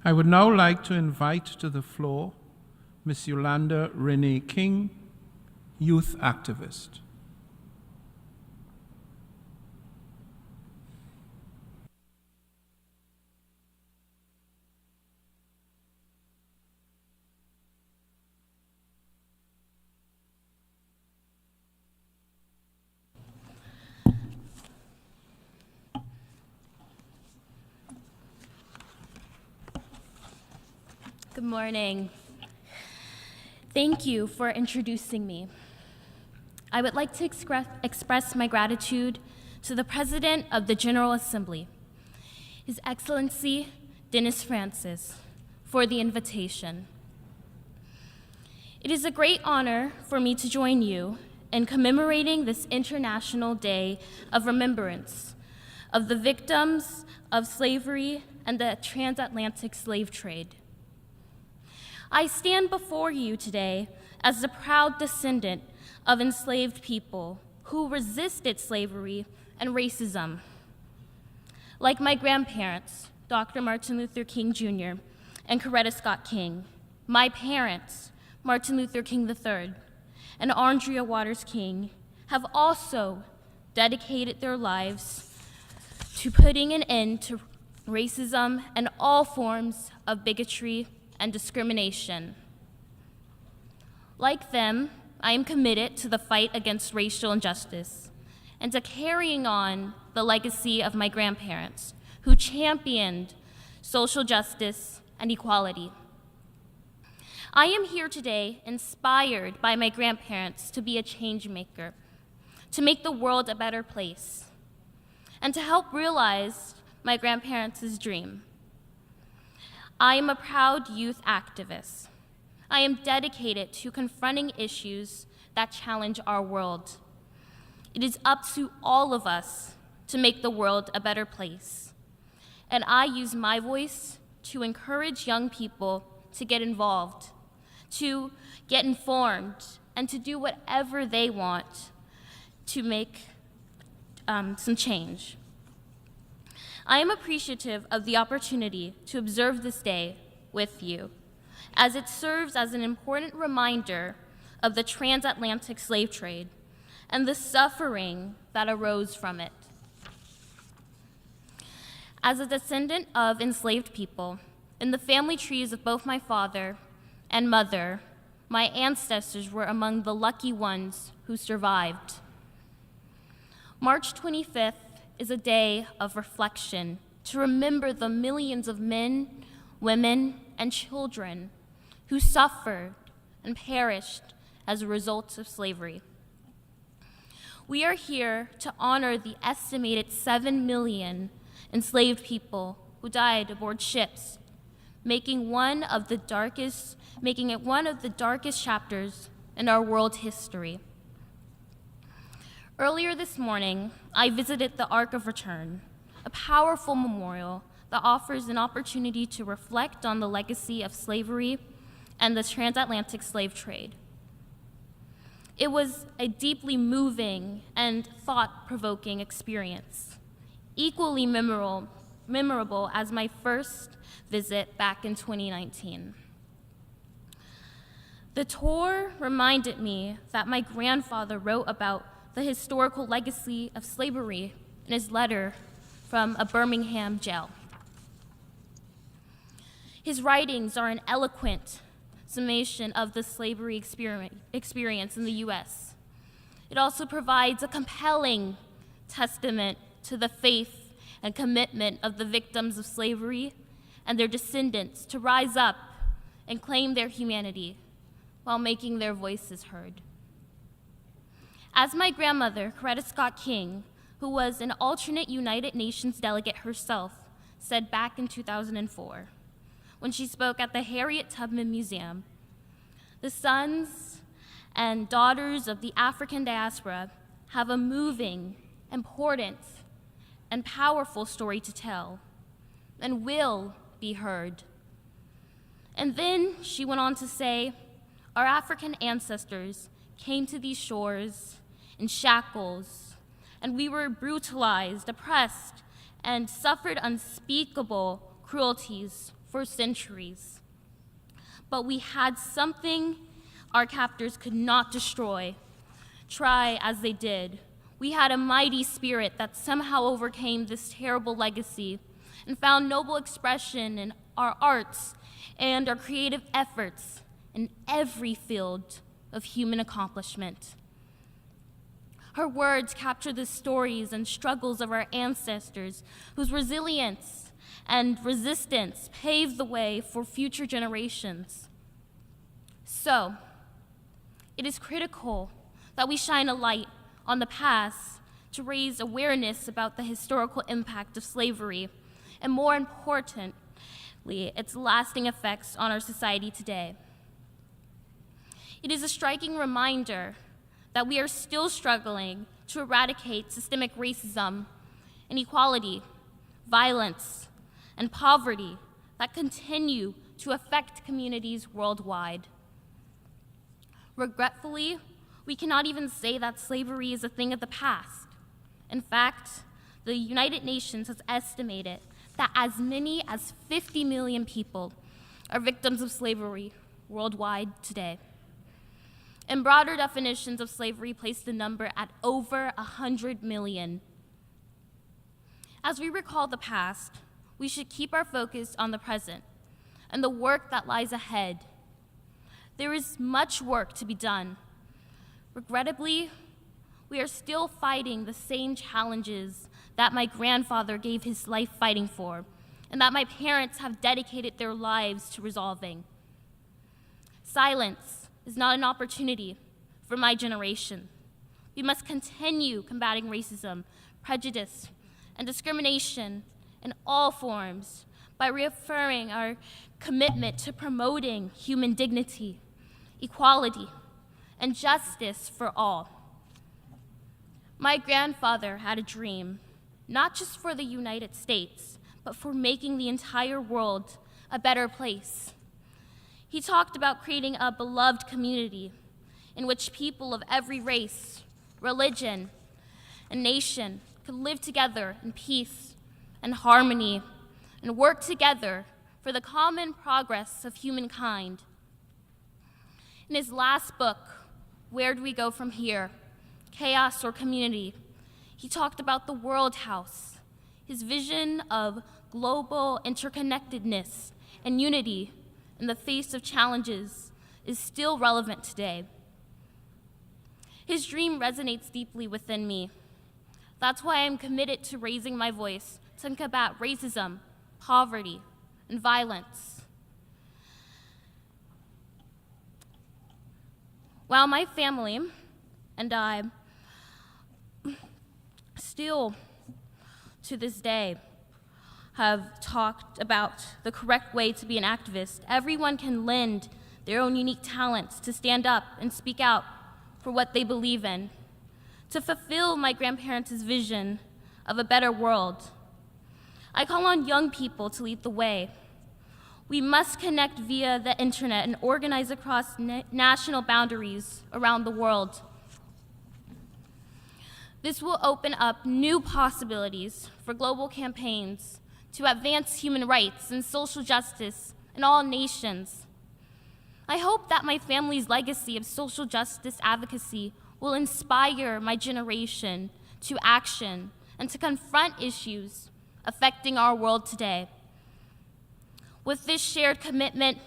I would now like to invite to the floor Mlle Yolanda Renee King, youth activist. Good morning. Thank you for introducing me. I would like to express my gratitude to the President of the General Assembly, His Excellency Dennis Francis, for the invitation. It is a great honor for me to join you in commemorating this International Day of Remembrance of the victims of slavery and the transatlantic slave trade. I stand before you today as the proud descendant of enslaved people who resisted slavery and racism. Like my grandparents, Dr. Martin Luther King Jr. and Coretta Scott King, my parents, Martin Luther King III and Andrea Waters King, have also dedicated their lives to putting an end to racism and all forms of bigotry and discrimination. Like them, I am committed to the fight against racial injustice and to carrying on the legacy of my grandparents who championed social justice and equality. I am here today inspired by my grandparents to be a change maker, to make the world a better place, and to help realize my grandparents' dream. I am a proud youth activist. I am dedicated to confronting issues that challenge our world. It is up to all of us to make the world a better place. And I use my voice to encourage young people to get involved, to get informed, and to do whatever they want to make some change. I am appreciative of the opportunity to observe this day with you, as it serves as an important reminder of the transatlantic slave trade and the suffering that arose from it. As a descendant of enslaved people, in the family trees of both my father and mother, my ancestors were among the lucky ones who survived. March 25th is a day of reflection to remember the millions of men, women, and children who suffered and perished as a result of slavery. We are here to honor the estimated 7 million enslaved people who died aboard ships, making it one of the darkest chapters in our world history. Earlier this morning, I visited the Ark of Return, a powerful memorial that offers an opportunity to reflect on the legacy of slavery and the transatlantic slave trade. It was a deeply moving and thought-provoking experience, equally memorable as my first visit back in 2019. The tour reminded me that my grandfather wrote about the historical legacy of slavery in his letter from a Birmingham jail. His writings are an eloquent summation of the slavery experience in the US. It also provides a compelling testament to the faith and commitment of the victims of slavery and their descendants to rise up and claim their humanity while making their voices heard. As my grandmother, Coretta Scott King, who was an alternate United Nations delegate herself, said back in 2004, when she spoke at the Harriet Tubman Museum, the sons and daughters of the African diaspora have a moving, important, and powerful story to tell, and will be heard. And then she went on to say, our African ancestors came to these shores in shackles, and we were brutalized, oppressed, and suffered unspeakable cruelties for centuries. But we had something our captors could not destroy, try as they did. We had a mighty spirit that somehow overcame this terrible legacy and found noble expression in our arts and our creative efforts in every field of human accomplishment. Her words capture the stories and struggles of our ancestors, whose resilience and resistance paved the way for future generations. So, it is critical that we shine a light on the past to raise awareness about the historical impact of slavery, and more importantly, its lasting effects on our society today. It is a striking reminder that we are still struggling to eradicate systemic racism, inequality, violence, and poverty that continue to affect communities worldwide. Regretfully, we cannot even say that slavery is a thing of the past. In fact, the United Nations has estimated that as many as 50 million people are victims of slavery worldwide today. And broader definitions of slavery place the number at over 100 million. As we recall the past, we should keep our focus on the present and the work that lies ahead. There is much work to be done. Regrettably, we are still fighting the same challenges that my grandfather gave his life fighting for, and that my parents have dedicated their lives to resolving. Silence is not an opportunity for my generation. We must continue combating racism, prejudice, and discrimination in all forms by reaffirming our commitment to promoting human dignity, equality, and justice for all. My grandfather had a dream, not just for the United States, but for making the entire world a better place. He talked about creating a beloved community in which people of every race, religion, and nation could live together in peace and harmony and work together for the common progress of humankind. In his last book, Where Do We Go From Here? Chaos or Community, he talked about the World House. His vision of global interconnectedness and unity in the face of challenges is still relevant today. His dream resonates deeply within me. That's why I'm committed to raising my voice to combat racism, poverty, and violence. While my family and I still, to this day, have talked about the correct way to be an activist, everyone can lend their own unique talents to stand up and speak out for what they believe in, to fulfill my grandparents' vision of a better world. I call on young people to lead the way. We must connect via the internet and organize across national boundaries around the world. This will open up new possibilities for global campaigns to advance human rights and social justice in all nations. I hope that my family's legacy of social justice advocacy will inspire my generation to action and to confront issues affecting our world today. With this shared commitment,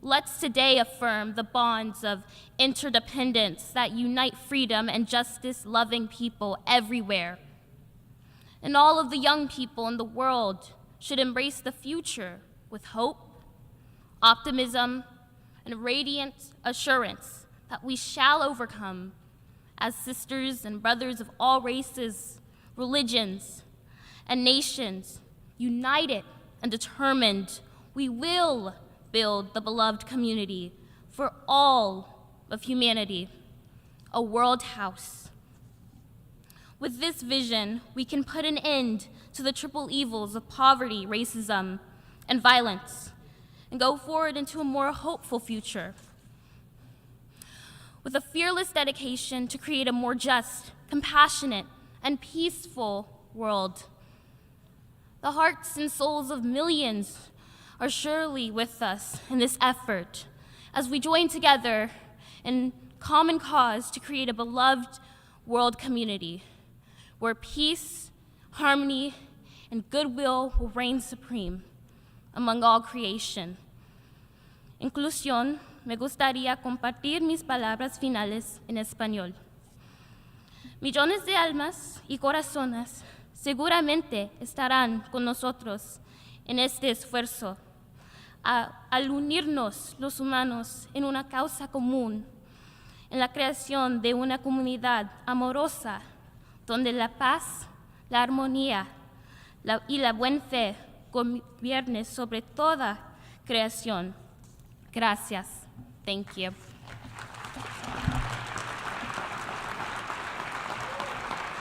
let's today affirm the bonds of interdependence that unite freedom and justice-loving people everywhere. And all of the young people in the world should embrace the future with hope, optimism, and radiant assurance that we shall overcome as sisters and brothers of all races, religions, and nations, united and determined. We will build the beloved community for all of humanity, a world house. With this vision, we can put an end to the triple evils of poverty, racism, and violence, and go forward into a more hopeful future. With a fearless dedication to create a more just, compassionate, and peaceful world. The hearts and souls of millions are surely with us in this effort as we join together in common cause to create a beloved world community where peace, harmony, and goodwill will reign supreme among all creation. En conclusión, me gustaría compartir mis palabras finales en español. Millones de almas y corazones seguramente estarán con nosotros en este esfuerzo, al unirnos los humanos en una causa común, en la creación de una comunidad amorosa, donde la paz, la armonía y la buena fe gobiernen sobre toda creación. Gracias. Thank you.